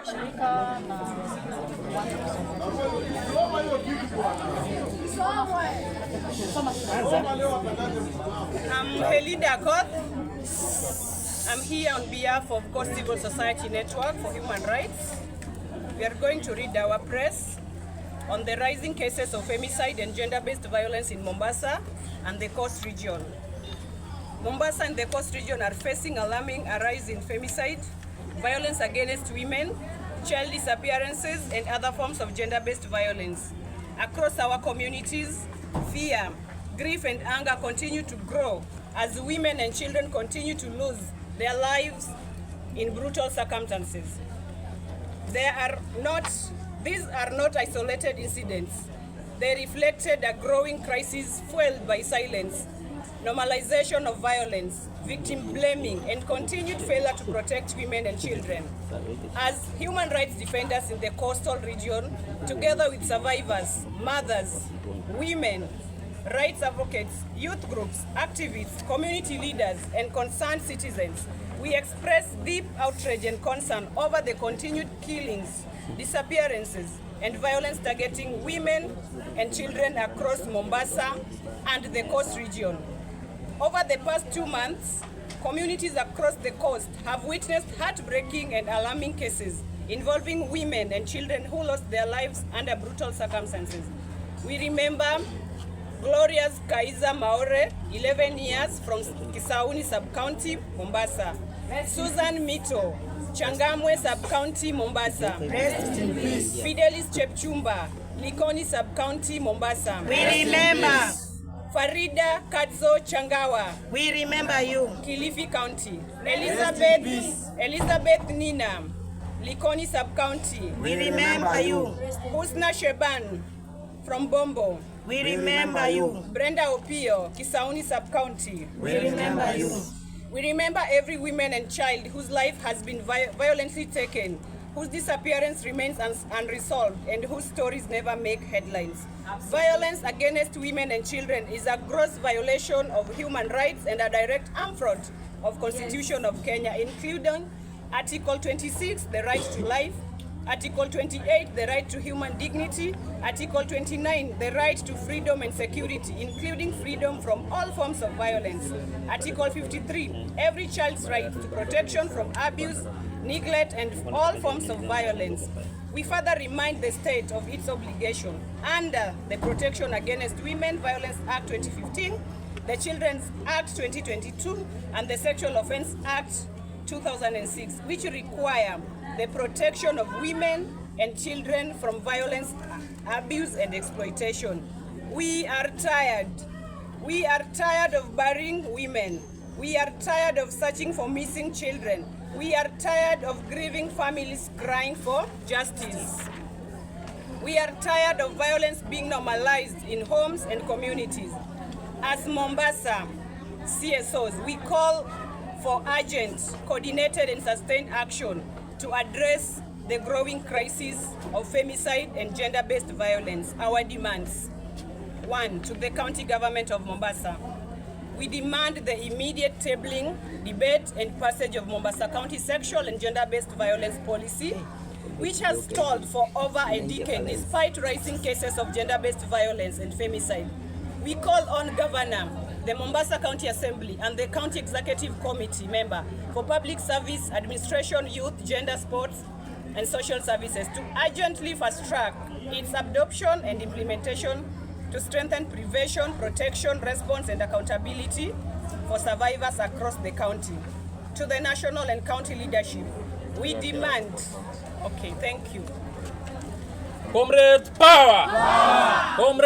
shirika na I'm Helinda Koth. I'm here on behalf of Coast Civil Society Network for Human Rights. We are going to read our press on the rising cases of femicide and gender-based violence in Mombasa and the Coast region. Mombasa and the Coast region are facing alarming a rise in femicide, violence against women, child disappearances, and other forms of gender-based violence. Across our communities, fear, grief, and anger continue to grow as women and children continue to lose their lives in brutal circumstances. These are not isolated incidents. They reflected a growing crisis fueled by silence, normalization of violence, victim blaming, and continued failure to protect women and children. As human rights defenders in the coastal region, together with survivors, mothers, women, rights advocates, youth groups, activists, community leaders, and concerned citizens, we express deep outrage and concern over the continued killings, disappearances, and violence targeting women and children across Mombasa and the Coast region. Over the past 2 months, communities across the coast have witnessed heartbreaking and alarming cases involving women and children who lost their lives under brutal circumstances. We remember Gloria's Kaiza Maore, 11 years, from Kisauni Sub-County, Mombasa. Susan Mito, Changamwe Sub-County, Mombasa. Rest in peace. Fidelis Chepchumba, Likoni Sub-County, Mombasa. We remember. Farida Kadzo Changawa, We remember you. Kilifi County. Elizabeth Nina, Likoni Sub-County. We remember you. Husna Sheban from Bombo. We remember you. Brenda Opio, Kisauni Sub-County. We remember you. We remember every woman and child whose life has been violently taken, whose disappearance remains unresolved, and whose stories never make headlines. Violence against women and children is a gross violation of human rights and a direct affront of Constitution of Kenya, including Article 26, the right to life, Article 28, the right to human dignity, Article 29, the right to freedom and security, including freedom from all forms of violence, Article 53, every child's right to protection from abuse, neglect, and all forms of violence. We further remind the state of its obligation under the Protection Against Women Violence Act 2015, the Children's Act 2022, and the Sexual Offense Act 2006, which require the protection of women and children from violence, abuse, and exploitation. We are tired. We are tired of burying women. We are tired of searching for missing children. We are tired of grieving families crying for justice. We are tired of violence being normalized in homes and communities. As Mombasa CSOs, we call for urgent, coordinated, and sustained action to address the growing crisis of femicide and gender-based violence. Our demands: 1, to the county government of Mombasa. We demand the immediate tabling, debate, and passage of Mombasa County sexual and gender-based violence policy, which has stalled for over a decade despite rising cases of gender-based violence and femicide. We call on Governor, the Mombasa County Assembly, and the County Executive Committee member for Public Service, Administration, Youth, Gender, Sports, and Social Services to urgently fast-track its adoption and implementation to strengthen prevention, protection, response, and accountability for survivors across the county. To the national and county leadership, we demand... Okay, thank you. Comrade power! Comrade